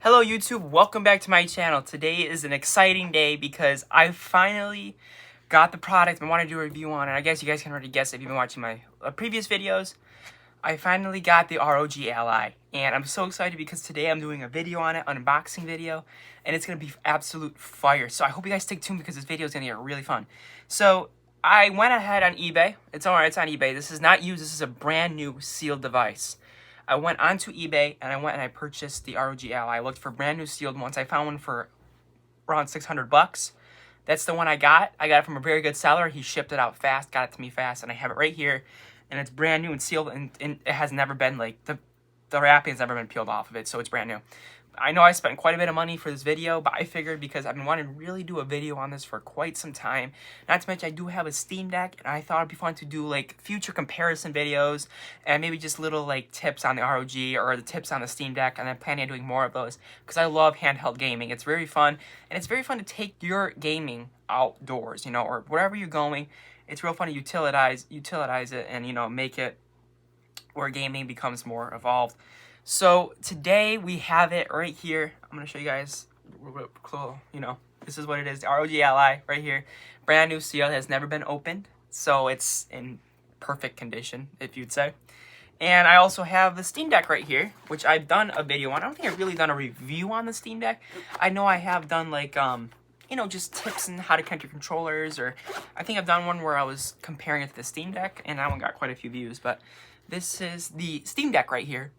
Hello YouTube, welcome back to my channel. Today is an exciting day because I finally got the product I wanted to do a review on, and I guess you guys can already guess if you've been watching my previous videos. I finally got the ROG Ally, and I'm so excited because today I'm doing a video on it, unboxing video, and it's going to be absolute fire. So I hope you guys stick tuned because this video is going to get really fun. So I went ahead on eBay. It's alright, it's on eBay. This is not used, this is a brand new sealed device. I went onto eBay and I purchased the ROG Ally. I looked for brand new sealed ones. I found one for around 600 bucks. That's the one I got. I got it from a very good seller. He shipped it out fast, got it to me fast, and I have it right here. And it's brand new and sealed, and it has never been, like, the wrapping has never been peeled off of it, so it's brand new. I know I spent quite a bit of money for this video, but I figured because I've been wanting to really do a video on this for quite some time. Not to mention I do have a Steam Deck, and I thought it'd be fun to do like future comparison videos and maybe just little like tips on the ROG or the tips on the Steam Deck, and I'm planning on doing more of those because I love handheld gaming. It's very fun, and it's very fun to take your gaming outdoors, you know, or wherever you're going. It's real fun to utilize it and, you know, make it where gaming becomes more evolved. So today we have it right here. I'm going to show you guys, you know, this is what it is. The ROG Ally right here. Brand new seal, has never been opened. So it's in perfect condition, if you'd say. And I also have the Steam Deck right here, which I've done a video on. I don't think I've really done a review on the Steam Deck. I know I have done like, you know, just tips on how to connect your controllers, or I think I've done one where I was comparing it to the Steam Deck, and that one got quite a few views. But this is the Steam Deck right here.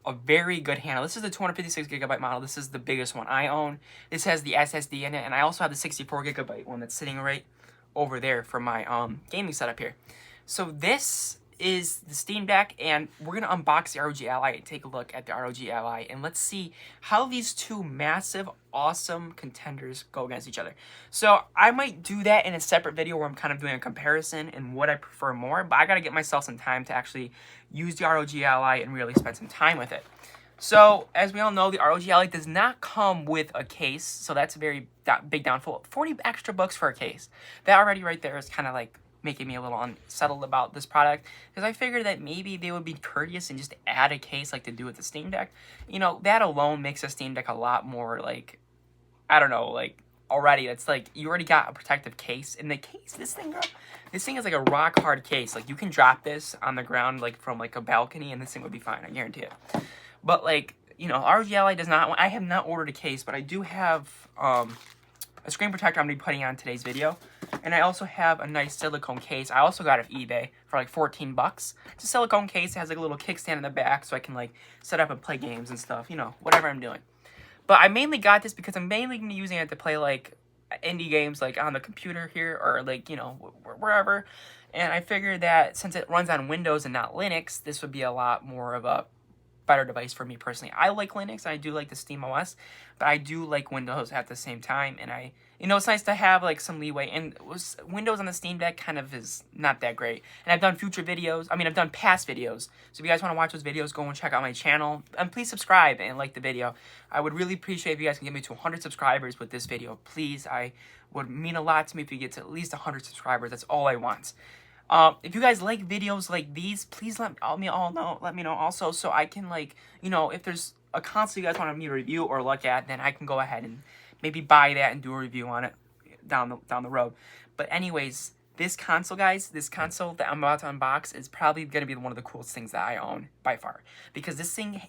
A very good handle. This is the 256 gigabyte model. This is the biggest one I own. This has the SSD in it, and I also have the 64 gigabyte one that's sitting right over there for my gaming setup here. So this is the Steam Deck, and we're gonna unbox the ROG Ally and take a look at the ROG Ally, and let's see how these two massive, awesome contenders go against each other. So I might do that in a separate video where I'm kind of doing a comparison and what I prefer more, but I gotta get myself some time to actually use the ROG Ally and really spend some time with it. So, as we all know, the ROG Ally does not come with a case, so that's a very big downfall. 40 extra bucks for a case. That already right there is kind of like making me a little unsettled about this product, because I figured that maybe they would be courteous and just add a case like they do with the Steam Deck. You know, that alone makes a Steam Deck a lot more, like, I don't know, like, already, it's like, you already got a protective case. And the case, this thing is like a rock hard case. Like, you can drop this on the ground, like, from, like, a balcony, and this thing would be fine, I guarantee it. But, like, you know, ROG Ally does not, I have not ordered a case, but I do have, a screen protector I'm going to be putting on today's video. And I also have a nice silicone case. I also got it off eBay for like 14 bucks. It's a silicone case. It has like a little kickstand in the back so I can like set up and play games and stuff, you know, whatever I'm doing. But I mainly got this because I'm mainly going to be using it to play like indie games like on the computer here or like, you know, wherever. And I figured that since it runs on Windows and not Linux, this would be a lot more of a better device for me personally. I like Linux, I do like the Steam OS, but I do like Windows at the same time, and you know, it's nice to have like some leeway, and Windows on the Steam Deck kind of is not that great. And I've done future videos, I've done past videos, so if you guys want to watch those videos, go and check out my channel, and please subscribe and like the video. I would really appreciate if you guys can get me to 100 subscribers with this video, please. I would mean a lot to me if you get to at least 100 subscribers, that's all I want. If you guys like videos like these, please let me know also, so I can, like, you know, if there's a console you guys want me to review or look at, then I can go ahead and maybe buy that and do a review on it down the road. But anyways, this console, guys, this console that I'm about to unbox is probably going to be one of the coolest things that I own by far, because this thing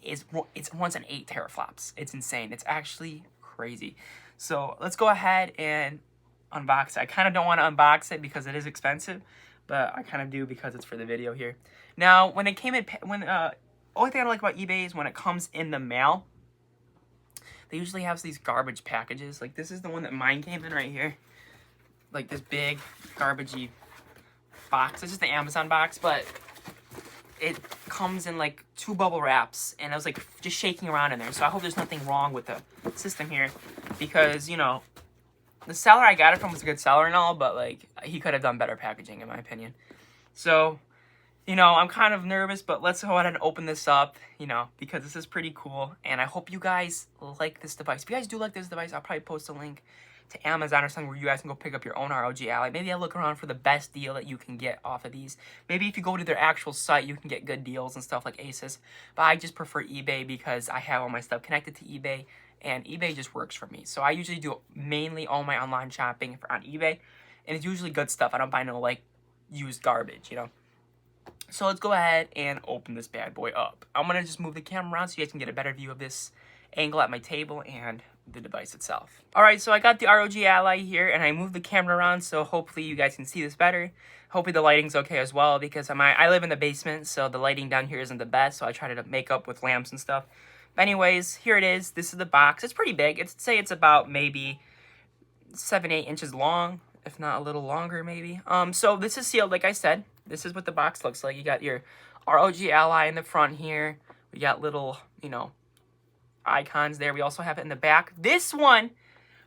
runs on 8 teraflops. It's insane. It's actually crazy. So let's go ahead and unbox it. I kind of don't want to unbox it because it is expensive, but I kind of do because it's for the video here. Now, when it came in, only thing I like about eBay is when it comes in the mail, they usually have these garbage packages. Like, this is the one that mine came in right here. Like, this big, garbagey box. It's just the Amazon box, but it comes in, like, 2 bubble wraps, and I was, like, just shaking around in there. So I hope there's nothing wrong with the system here, because, you know, the seller I got it from was a good seller and all, but, like, he could have done better packaging, in my opinion. So, you know, I'm kind of nervous, but let's go ahead and open this up, you know, because this is pretty cool, and I hope you guys like this device. If you guys do like this device, I'll probably post a link to Amazon or something where you guys can go pick up your own ROG Ally. Maybe I look around for the best deal that you can get off of these. Maybe if you go to their actual site, you can get good deals and stuff like Asus. But I just prefer eBay because I have all my stuff connected to eBay, and eBay just works for me. So I usually do mainly all my online shopping on eBay, and it's usually good stuff. I don't buy no like used garbage, you know. So let's go ahead and open this bad boy up. I'm gonna just move the camera around so you guys can get a better view of this angle at my table and the device itself. Alright, so I got the ROG Ally here, and I moved the camera around so hopefully you guys can see this better. Hopefully the lighting's okay as well, because I live in the basement, so the lighting down here isn't the best, so I try to make up with lamps and stuff. But anyways, here it is. This is the box. It's pretty big. Say it's about maybe 7-8 inches long, if not a little longer maybe. So this is sealed, like I said. This is what the box looks like. You got your ROG Ally in the front here. We got little, you know, icons there. We also have it in the back. This one,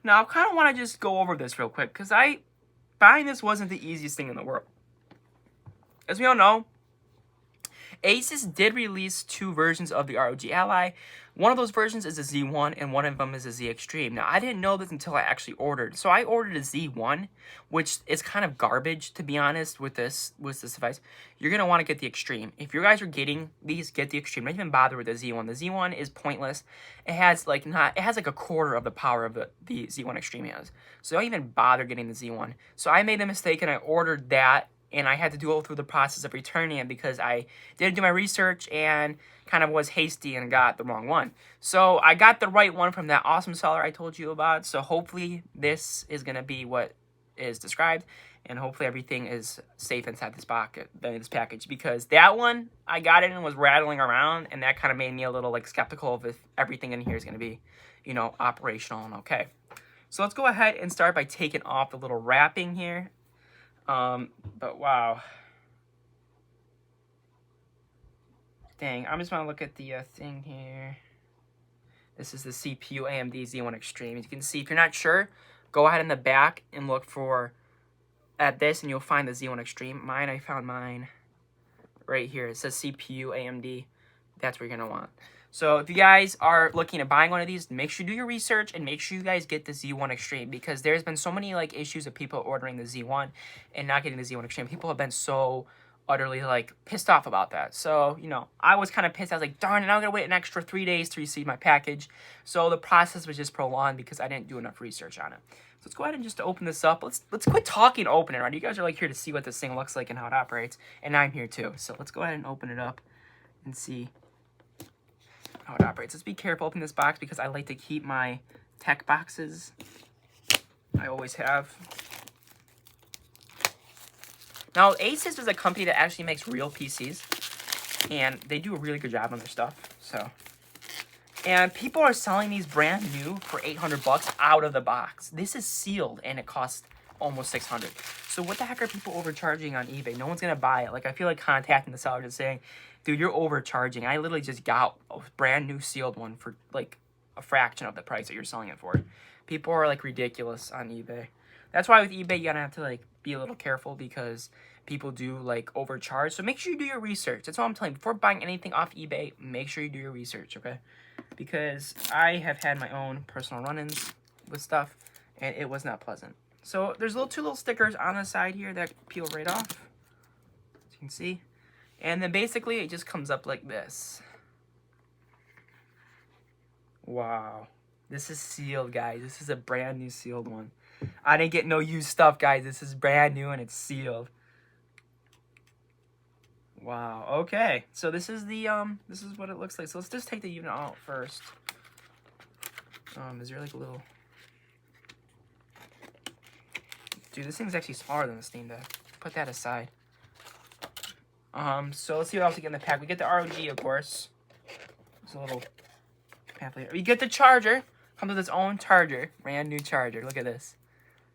now I kind of want to just go over this real quick, because buying this wasn't the easiest thing in the world. As we all know, Asus did release 2 versions of the ROG Ally. One of those versions is a Z1 and one of them is a Z Extreme. Now, I didn't know this until I actually ordered. So I ordered a Z1, which is kind of garbage, to be honest, with this device. You're going to want to get the Extreme. If you guys are getting these, get the Extreme. Don't even bother with the Z1. The Z1 is pointless. It has like a quarter of the power of the Z1 Extreme has. So don't even bother getting the Z1. So I made the mistake and I ordered that. And I had to go through the process of returning it because I didn't do my research and kind of was hasty and got the wrong one. So I got the right one from that awesome seller I told you about. So hopefully this is going to be what is described. And hopefully everything is safe inside this package. Because that one, I got it and was rattling around. And that kind of made me a little like skeptical of if everything in here is going to be, you know, operational and okay. So let's go ahead and start by taking off the little wrapping here. But wow. Dang, I'm just gonna look at the thing here. This is the CPU AMD Z1 Extreme. As you can see, if you're not sure, go ahead in the back and look at this and you'll find the Z1 Extreme. I found mine right here. It says CPU AMD. That's what you're gonna want. So if you guys are looking at buying one of these, make sure you do your research and make sure you guys get the Z1 Extreme, because there's been so many like issues of people ordering the Z1 and not getting the Z1 Extreme. People have been so utterly like pissed off about that. So, you know, I was kind of pissed. I was like, darn it, now I'm gonna wait an extra 3 days to receive my package. So the process was just prolonged because I didn't do enough research on it. So let's go ahead and just open this up. Let's quit talking, open it, right? You guys are like here to see what this thing looks like and how it operates, and I'm here too. So let's go ahead and open it up and see how it operates. Let's be careful opening this box because I like to keep my tech boxes. I always have. Now, Asus is a company that actually makes real PCs, and they do a really good job on their stuff. So, and people are selling these brand new for $800 out of the box. This is sealed, and it costs almost $600. So what the heck are people overcharging on eBay? No one's gonna buy it. Like, I feel like contacting the seller and saying, dude, you're overcharging. I literally just got a brand new sealed one for like a fraction of the price that you're selling it for. People are like ridiculous on eBay. That's why with eBay, you gotta have to like be a little careful because people do like overcharge. So make sure you do your research. That's all I'm telling you. Before buying anything off eBay, make sure you do your research, okay? Because I have had my own personal run-ins with stuff, and it was not pleasant. So there's two little stickers on the side here that peel right off, as you can see. And then basically it just comes up like this. Wow. This is sealed, guys. This is a brand new sealed one. I didn't get no used stuff, guys. This is brand new and it's sealed. Wow. Okay. So this is the this is what it looks like. So let's just take the unit out first. Is there like a little... Dude, this thing's actually smaller than the Steam Deck. Put that aside. So let's see what else we get in the pack. We get the ROG, of course. There's a little pamphlet. We get the charger. Comes with its own charger. Brand new charger. Look at this.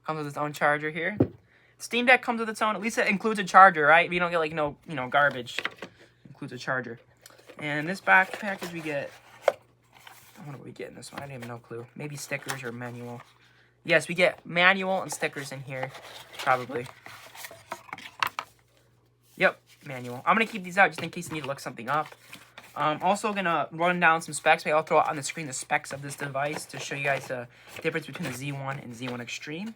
Comes with its own charger here. Steam Deck comes with its own. At least it includes a charger, right? We don't get like no, garbage. It includes a charger. And this back package we get... I wonder what we get in this one. I don't even know clue. Maybe stickers or manual. Yes, we get manual and stickers in here. Probably. Yep, manual. I'm going to keep these out just in case you need to look something up. I'm also gonna run down some specs. Maybe I'll throw on the screen the specs of this device to show you guys the difference between the Z1 and Z1 Extreme.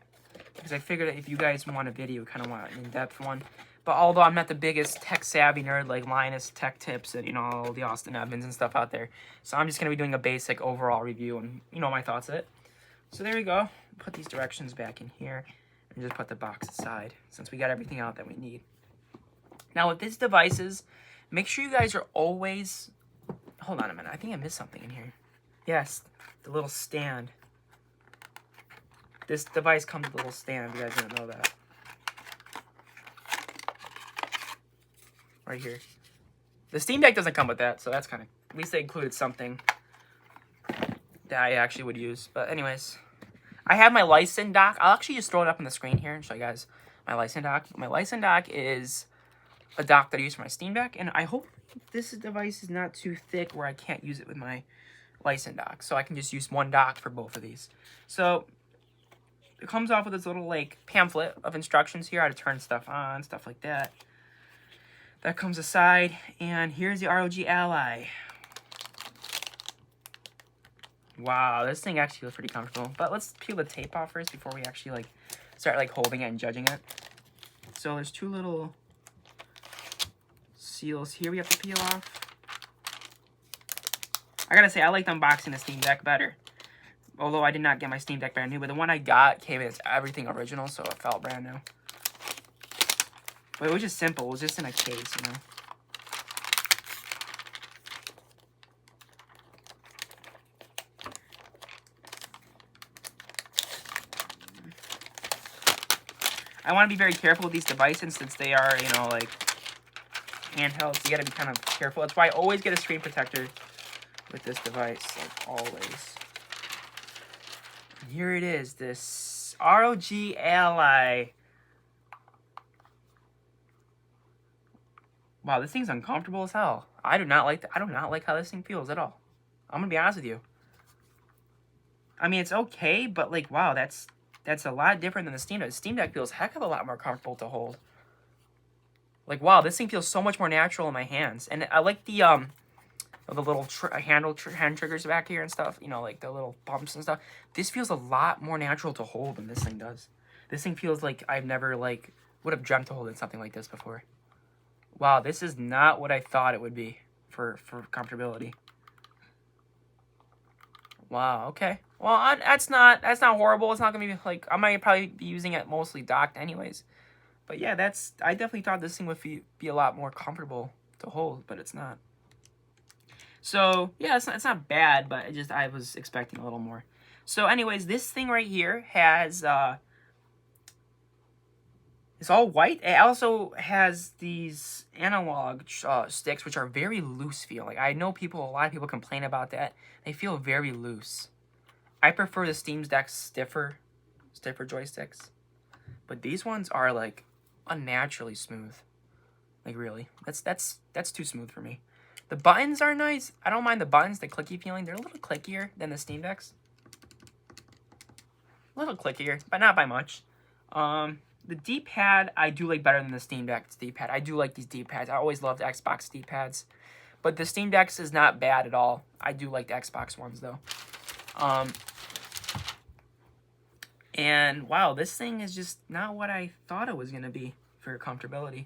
Because I figured that if you guys want a video, kind of want an in-depth one. But although I'm not the biggest tech-savvy nerd like Linus Tech Tips and, you know, all the Austin Evans and stuff out there. So I'm just going to be doing a basic overall review and, you know, my thoughts of it. So there we go. Put these directions back in here and just put the box aside since we got everything out that we need. Now with these devices, make sure you guys are always... Hold on a minute. I think I missed something in here. Yes, the little stand. This device comes with a little stand, if you guys didn't know that. Right here. The Steam Deck doesn't come with that, so that's kind of... At least they included something that I actually would use. But anyways, I have my Lysen dock. I'll actually just throw it up on the screen here and show you guys my Lysen dock. My Lysen dock is a dock that I use for my Steam Deck, and I hope this device is not too thick where I can't use it with my Lysen dock. So I can just use one dock for both of these. So... It comes off with this little, like, pamphlet of instructions here, how to turn stuff on, stuff like that. That comes aside, and here's the ROG Ally. Wow, this thing actually feels pretty comfortable. But let's peel the tape off first before we actually, like, start, like, holding it and judging it. So there's two little seals here we have to peel off. I gotta say, I like unboxing the Steam Deck better. Although I did not get my Steam Deck brand new, but the one I got came in, it's everything original, so it felt brand new. But it was just simple. It was just in a case, you know. I want to be very careful with these devices since they are, you know, like, handhelds. You got to be kind of careful. That's why I always get a screen protector with this device, like, always. Here it is, this ROG Ally. Wow, this thing's uncomfortable as hell. I do not like how this thing feels at all. I'm gonna be honest with you. I mean, it's okay, but like, wow, that's a lot different than the Steam Deck. The Steam Deck feels a heck of a lot more comfortable to hold. Like, wow, this thing feels so much more natural in my hands, and I like the little hand triggers back here and stuff, you know, like the little bumps and stuff. This feels a lot more natural to hold than this thing does. This thing feels like I've never, like, would have dreamt to hold something like this before. Wow, this is not what I thought it would be for comfortability. Wow, okay. Well, that's not horrible. It's not gonna be like, I might probably be using it mostly docked anyways. But yeah, I definitely thought this thing would be a lot more comfortable to hold, but it's not. So, yeah, it's not bad, but I was expecting a little more. So, anyways, this thing right here has, it's all white. It also has these analog sticks, which are very loose feeling. I know a lot of people complain about that. They feel very loose. I prefer the Steam Deck's stiffer joysticks. But these ones are, like, unnaturally smooth. Like, really. That's too smooth for me. The buttons are nice. I don't mind the buttons, the clicky feeling. They're a little clickier than the Steam Decks. A little clickier, but not by much. The D-pad, I do like better than the Steam Deck's D-pad. I do like these D-pads. I always loved Xbox D-pads. But the Steam Deck's is not bad at all. I do like the Xbox ones, though. And, wow, this thing is just not what I thought it was going to be for comfortability.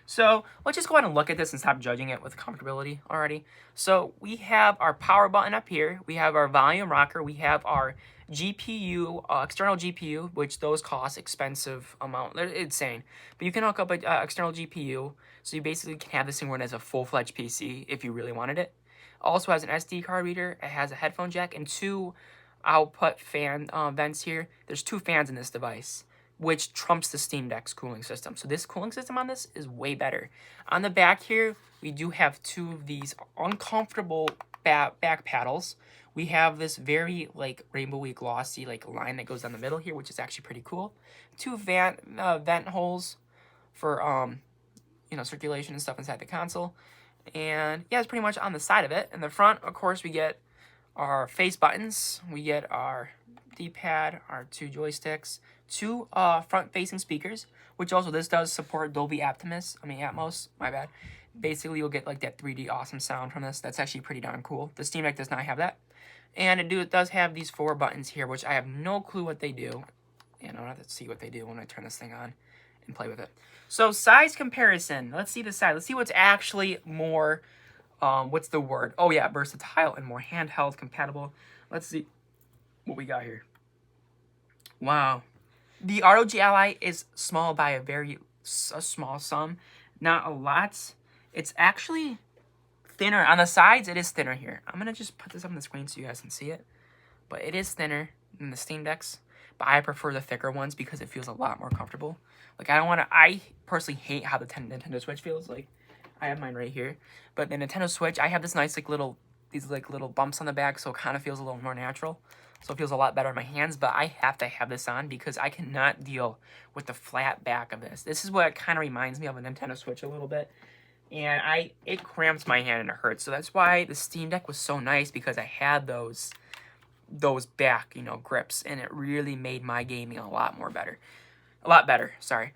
So, let's just go ahead and look at this and stop judging it with comfortability already. So, we have our power button up here. We have our volume rocker. We have our GPU, external GPU, which those cost expensive amount. They're insane. But you can hook up an external GPU, so you basically can have this thing run as a full-fledged PC if you really wanted it. Also has an SD card reader. It has a headphone jack and two output fan vents here. There's two fans in this device, which trumps the Steam Deck's cooling system. So this cooling system on this is way better. On the back here, we do have two of these uncomfortable back paddles. We have this very, like, rainbowy glossy, like, line that goes down the middle here, which is actually pretty cool. Two vent holes for, you know, circulation and stuff inside the console. And, yeah, it's pretty much on the side of it. In the front, of course, we get our face buttons. We get our D-pad, our two joysticks, two front-facing speakers, which also this does support Dolby Atmos, my bad. basically you'll get like that 3D awesome sound from this. That's actually pretty darn cool. The Steam Deck does not have that. And it does have these 4 buttons here, which I have no clue what they do. And I'll have to see what they do when I turn this thing on and play with it. So size comparison. Let's see the size. Let's see what's actually more, what's the word? Oh yeah, versatile and more handheld compatible. Let's see what we got here. Wow. The ROG Ally is small by a small sum. Not a lot. It's actually thinner. On the sides, it is thinner here. I'm going to just put this up on the screen so you guys can see it. But it is thinner than the Steam Decks. But I prefer the thicker ones because it feels a lot more comfortable. Like, I personally hate how the Nintendo Switch feels. Like, I have mine right here. But the Nintendo Switch, I have this nice, like, little bumps on the back, so it kind of feels a little more natural. So it feels a lot better in my hands, but I have to have this on because I cannot deal with the flat back of this. This is what kind of reminds me of a Nintendo Switch a little bit. And it cramps my hand and it hurts. So that's why the Steam Deck was so nice, because I had those back, grips, and it really made my gaming a lot better, sorry.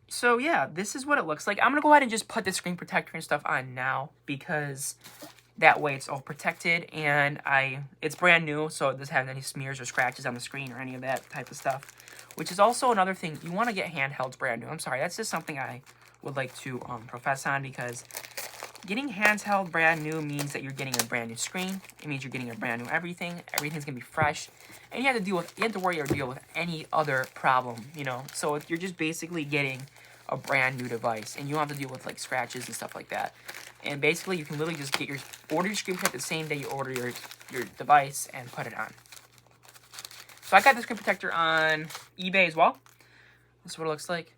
So yeah, this is what it looks like. I'm gonna go ahead and just put the screen protector and stuff on now, because that way it's all protected, and it's brand new, so it doesn't have any smears or scratches on the screen or any of that type of stuff. Which is also another thing, you want to get handhelds brand new. I'm sorry, that's just something I would like to profess on, because getting handheld brand new means that you're getting a brand new screen. It means you're getting a brand new everything. Everything's gonna be fresh, and you have to worry or deal with any other problem, So if you're just basically getting a brand new device, and you don't have to deal with like scratches and stuff like that. And basically, you can literally just order your screen protector the same day you order your device and put it on. So I got the screen protector on eBay as well. This is what it looks like.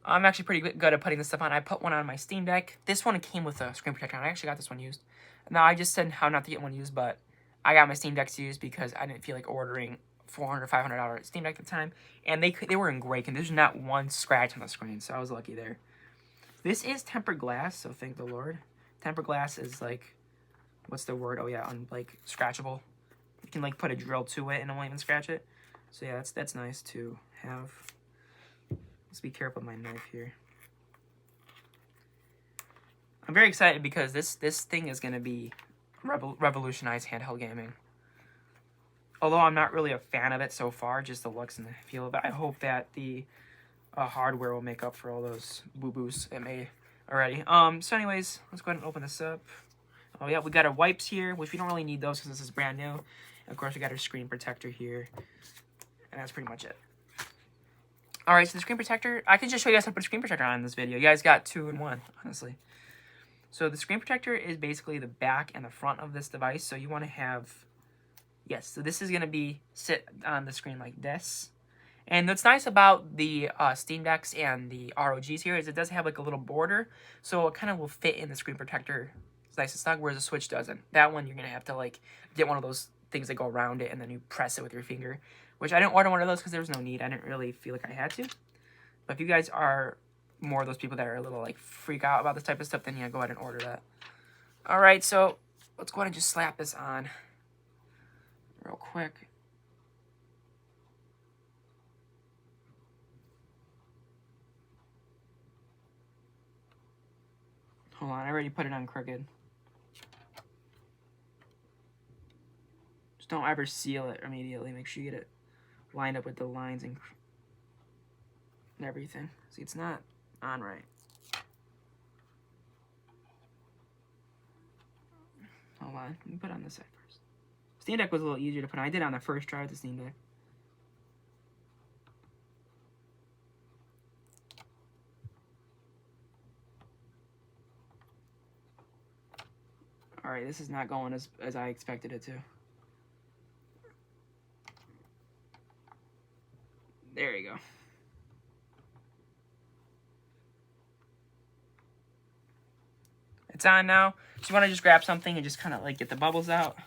I'm actually pretty good at putting this stuff on. I put one on my Steam Deck. This one came with a screen protector on. I actually got this one used. Now, I just said how not to get one used, but I got my Steam Decks used because I didn't feel like ordering $400, $500 Steam Deck at the time. And they were in great condition. There's not one scratch on the screen, so I was lucky there. This is tempered glass, so thank the Lord. Tempered glass is like, what's the word? Oh yeah, like scratchable. You can like put a drill to it and it won't even scratch it. So yeah, that's nice to have. Let's be careful with my knife here. I'm very excited because this thing is gonna be revolutionize handheld gaming. Although I'm not really a fan of it so far, just the looks and the feel of it. I hope that the hardware will make up for all those boo-boos it made already. So anyways, let's go ahead and open this up. Oh yeah, we got our wipes here, which we don't really need those because this is brand new. And of course, we got our screen protector here. And that's pretty much it. Alright, so the screen protector, I can just show you guys how to put a screen protector on in this video. You guys got 2 in 1, honestly. So the screen protector is basically the back and the front of this device. So you want to have, yes, so this is going to sit on the screen like this. And what's nice about the Steam Decks and the ROGs here is it does have like a little border, so it kind of will fit in the screen protector. It's nice and snug, whereas the Switch doesn't. That one, you're going to have to like get one of those things that go around it, and then you press it with your finger, which I didn't order one of those because there was no need. I didn't really feel like I had to. But if you guys are more of those people that are a little like freak out about this type of stuff, then yeah, go ahead and order that. All right, so let's go ahead and just slap this on real quick. Hold on, I already put it on crooked. Just don't ever seal it immediately. Make sure you get it lined up with the lines and everything. See, it's not on right. Hold on, let me put it on this side first. Steam Deck was a little easier to put on. I did it on the first try with the Steam Deck. Alright, this is not going as I expected it to. There you go. It's on now. So you want to just grab something and just kind of like get the bubbles out.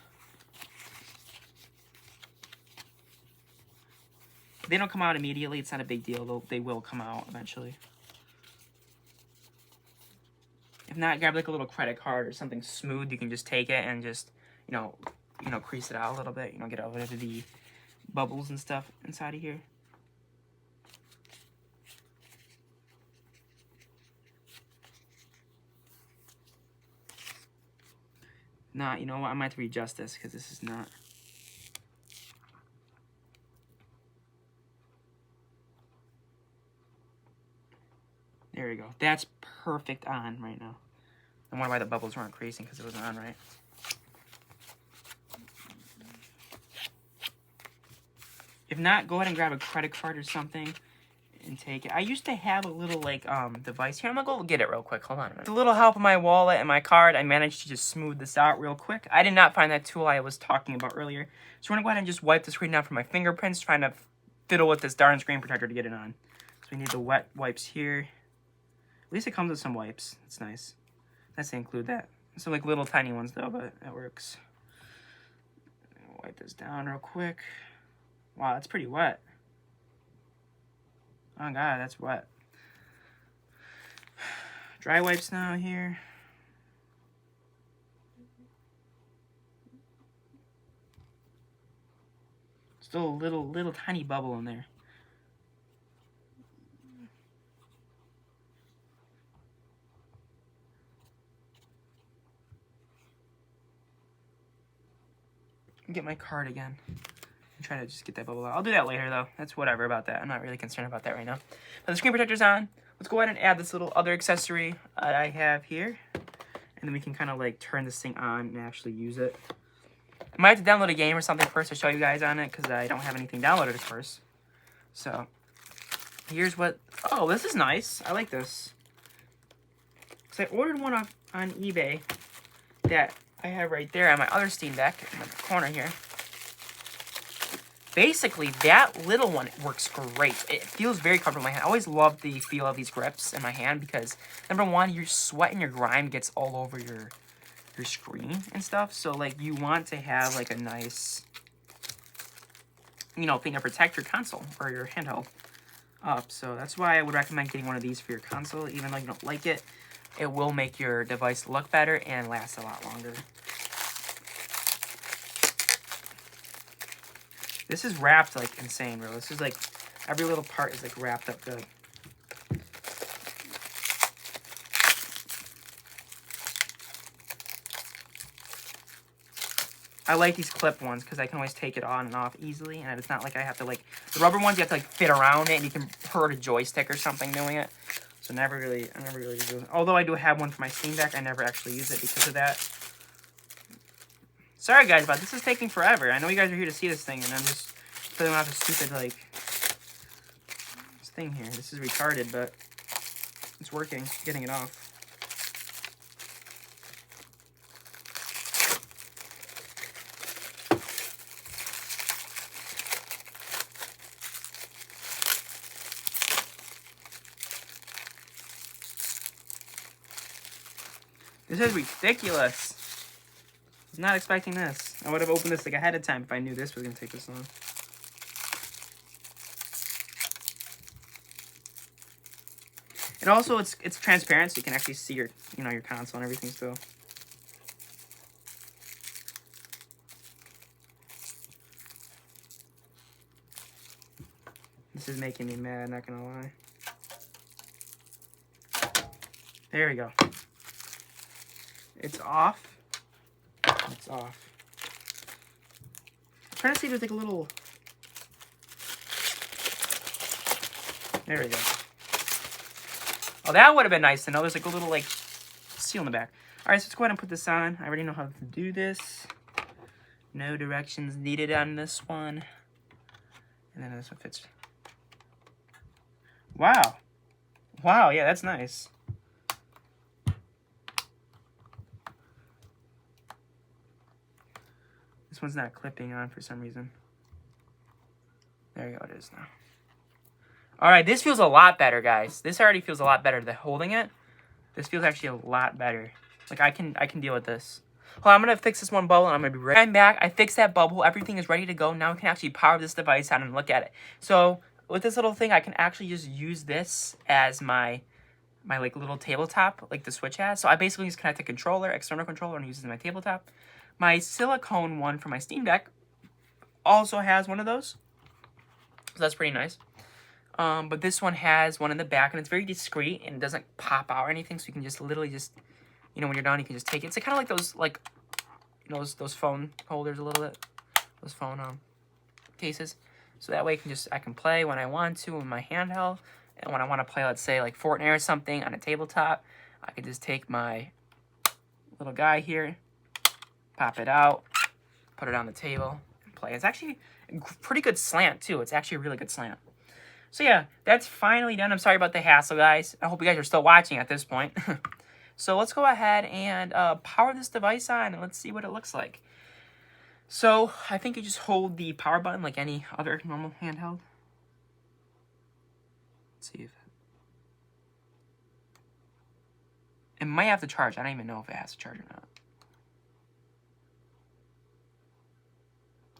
If they don't come out immediately, it's not a big deal. They will come out eventually. If not, grab like a little credit card or something smooth. You can just take it and just, crease it out a little bit. Get rid of the bubbles and stuff inside of here. not, you know what, I might have to readjust this because this is not. There we go. That's perfect on right now. I wonder why the bubbles weren't creasing because it wasn't on right. If not, go ahead and grab a credit card or something and take it. I used to have a little like device here. I'm gonna go get it real quick. Hold on a minute. With a little help of my wallet and my card, I managed to just smooth this out real quick. I did not find that tool I was talking about earlier. So we're gonna go ahead and just wipe the screen down for my fingerprints, trying to fiddle with this darn screen protector to get it on. So we need the wet wipes here. At least it comes with some wipes. It's nice. Nice to include that. Some like little tiny ones though, but that works. Wipe this down real quick. Wow, that's pretty wet. Oh god, that's wet. Dry wipes now here. Still a little tiny bubble in there. Get my card again. I'm trying to just get that bubble out. I'll do that later though. That's whatever about that. I'm not really concerned about that right now. But the screen protector's on. Let's go ahead and add this little other accessory I have here. And then we can kind of like turn this thing on and actually use it. I might have to download a game or something first to show you guys on it because I don't have anything downloaded at first. So here's what, oh, this is nice. I like this. Because I ordered one off on eBay that I have right there on my other Steam Deck in the corner here. Basically, that little one works great. It feels very comfortable in my hand. I always love the feel of these grips in my hand because, number one, your sweat and your grime gets all over your screen and stuff. So, like, you want to have, like, a nice, you know, thing to protect your console or your handheld up. So that's why I would recommend getting one of these for your console. Even though you don't like it, it will make your device look better and last a lot longer. This is wrapped like insane, bro. This is like, every little part is like wrapped up good. I like these clip ones because I can always take it on and off easily, and it's not like I have to like, the rubber ones you have to like fit around it and you can hurt a joystick or something doing it. So I never really do it. Although I do have one for my Steam Deck, I never actually use it because of that. Sorry guys, but this is taking forever. I know you guys are here to see this thing, and I'm just filling out the stupid like this thing here. This is retarded, but it's working. Getting it off. This is ridiculous. I was not expecting this. I would have opened this like ahead of time if I knew this was gonna take this long. And also it's transparent, so you can actually see your your console and everything still. This is making me mad, not gonna lie. There we go. It's off. It's off. I'm trying to see if there's like a little... There we go. Oh, that would have been nice to know. There's like a little like seal in the back. Alright, so let's go ahead and put this on. I already know how to do this. No directions needed on this one. And then this one fits. Wow. Wow, yeah, that's nice. This one's not clipping on for some reason. There you go, it is now. Alright, this feels a lot better, guys. This already feels a lot better than holding it. This feels actually a lot better. Like, I can deal with this. Hold on, I'm gonna fix this one bubble and I'm gonna be right. I'm back. I fixed that bubble. Everything is ready to go. Now I can actually power this device on and look at it. So, with this little thing, I can actually just use this as my like little tabletop, like the Switch has. So I basically just connect a controller, external controller, and use it as my tabletop. My silicone one for my Steam Deck also has one of those. So that's pretty nice. But this one has one in the back, and it's very discreet, and it doesn't pop out or anything, so you can just literally just, when you're done, you can just take it. It's kind of like those, like, you know, those phone holders a little bit, those phone cases. So that way I can play when I want to with my handheld, and when I want to play, let's say like Fortnite or something on a tabletop, I can just take my little guy here, pop it out, put it on the table, and play. It's actually a pretty good slant too. It's actually a really good slant. So yeah, that's finally done. I'm sorry about the hassle, guys. I hope you guys are still watching at this point. So let's go ahead and power this device on, and let's see what it looks like. So I think you just hold the power button like any other normal handheld. Let's see if it might have to charge. I don't even know if it has to charge or not.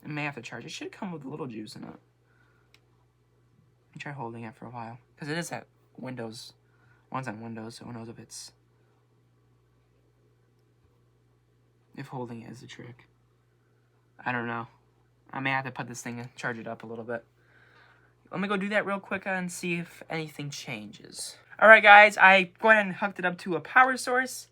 It may have to charge. It should come with a little juice in it. Let me try holding it for a while, because it is at Windows. One's on Windows, so who knows if holding it is the trick. I don't know. I may have to put this thing and charge it up a little bit. Let me go do that real quick and see if anything changes. Alright guys, I go ahead and hooked it up to a power source.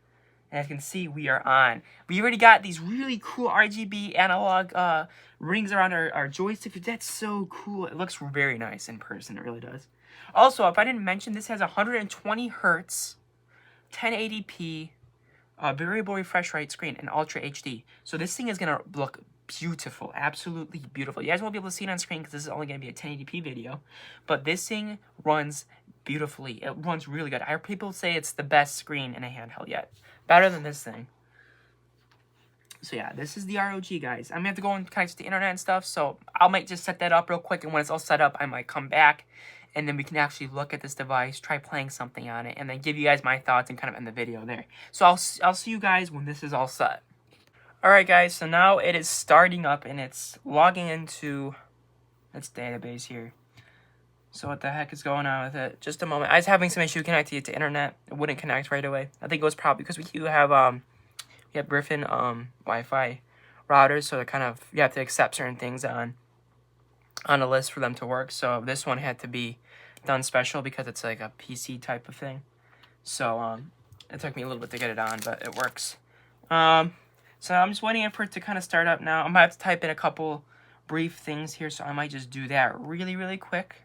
And as you can see, we are on. We already got these really cool RGB analog rings around our joystick. That's so cool. It looks very nice in person. It really does. Also, if I didn't mention, this has 120 hertz, 1080p, variable refresh rate screen, and Ultra HD. So this thing is going to look beautiful. Absolutely beautiful. You guys won't be able to see it on screen because this is only going to be a 1080p video. But this thing runs beautifully. It runs really good. I heard people say it's the best screen in a handheld yet. Better than this thing. So yeah, this is the ROG, guys. I'm going to have to go and connect to the internet and stuff. So I might just set that up real quick. And when it's all set up, I might come back. And then we can actually look at this device, try playing something on it, and then give you guys my thoughts and kind of end the video there. So I'll see you guys when this is all set. Alright guys, so now it is starting up and it's logging into its database here. So what the heck is going on with it? Just a moment. I was having some issue connecting it to internet. It wouldn't connect right away. I think it was probably because we have Griffin Wi-Fi routers, so kind of you have to accept certain things on a list for them to work. So this one had to be done special because it's like a PC type of thing. So it took me a little bit to get it on, but it works. So I'm just waiting for it to kind of start up now. I'm gonna have to type in a couple brief things here, so I might just do that really quick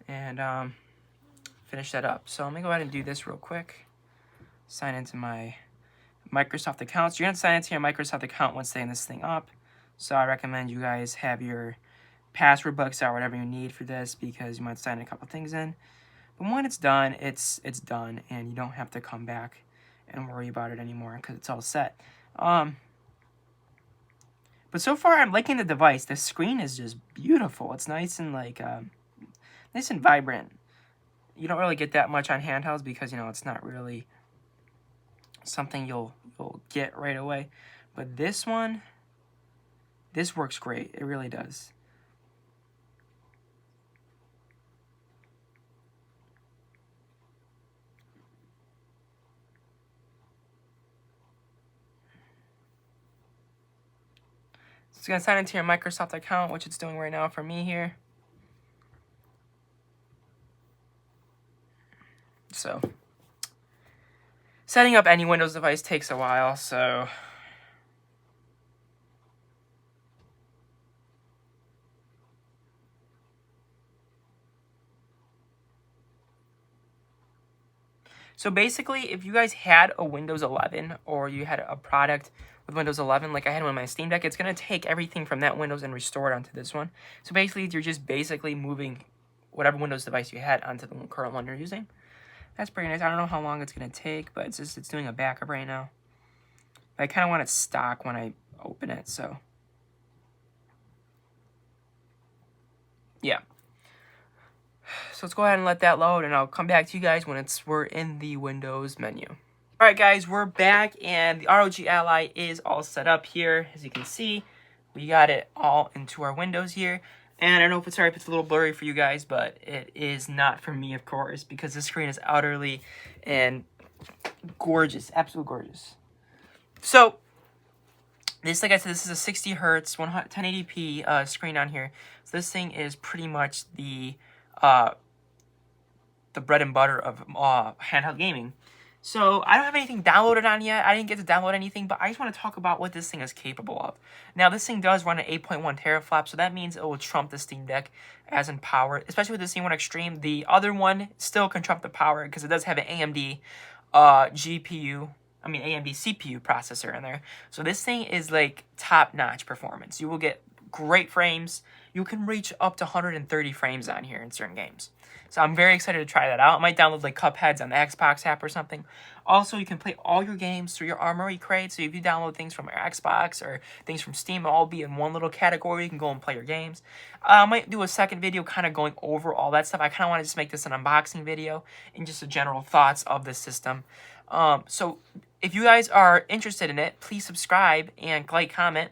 and finish that up. So let me go ahead and do this real quick. Sign into my Microsoft account. So you're gonna sign into your Microsoft account once setting this thing up. So I recommend you guys have your password books or whatever you need for this, because you might sign a couple things in. But when it's done, it's done, and you don't have to come back and worry about it anymore because it's all set. But so far I'm liking the device. The screen is just beautiful. It's nice and like nice and vibrant. You don't really get that much on handhelds because, you know, it's not really something you'll get right away. But this one, this works great. It really does. It's going to sign into your Microsoft account, which it's doing right now for me here. So, setting up any Windows device takes a while, so basically, if you guys had a Windows 11 or you had a product with Windows 11, like I had one on my Steam Deck, it's going to take everything from that Windows and restore it onto this one. So basically, you're just basically moving whatever Windows device you had onto the current one you're using. That's pretty nice. I don't know how long it's going to take, but it's doing a backup right now. But I kind of want it stock when I open it, so yeah. So let's go ahead and let that load, and I'll come back to you guys when we're in the Windows menu. Alright guys, we're back, and the ROG Ally is all set up here. As you can see, we got it all into our windows here. And I don't know if it's sorry if it's a little blurry for you guys, but it is not for me, of course, because this screen is utterly and gorgeous, absolutely gorgeous. So this, like I said, this is a 60 hertz, 1080p screen on here. So this thing is pretty much the bread and butter of handheld gaming. So I don't have anything downloaded on yet. I didn't get to download anything, but I just want to talk about what this thing is capable of. Now, this thing does run at 8.1 teraflops, so that means it will trump the Steam Deck as in power, especially with the Steam One Extreme. The other one still can trump the power because it does have an AMD AMD CPU processor in there. So this thing is like top-notch performance. You will get great frames. You can reach up to 130 frames on here in certain games. So I'm very excited to try that out. I might download like Cupheads on the Xbox app or something. Also, you can play all your games through your Armory crate. So if you download things from your Xbox or things from Steam, it'll all be in one little category. You can go and play your games. I might do a second video kind of going over all that stuff. I kind of want to just make this an unboxing video and just a general thoughts of the system. So if you guys are interested in it, please subscribe and like, comment.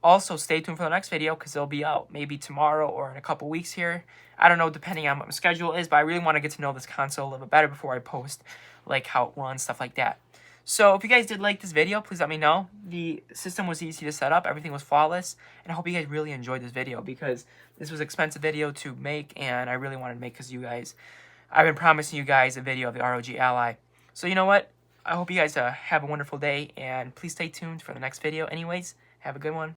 Also, stay tuned for the next video because it'll be out maybe tomorrow or in a couple weeks here. I don't know, depending on what my schedule is, but I really want to get to know this console a little bit better before I post like how it runs, stuff like that. So if you guys did like this video, please let me know. The system was easy to set up. Everything was flawless. And I hope you guys really enjoyed this video because this was an expensive video to make and I really wanted to make because you guys, I've been promising you guys a video of the ROG Ally. So you know what? I hope you guys have a wonderful day and please stay tuned for the next video. Anyways, have a good one.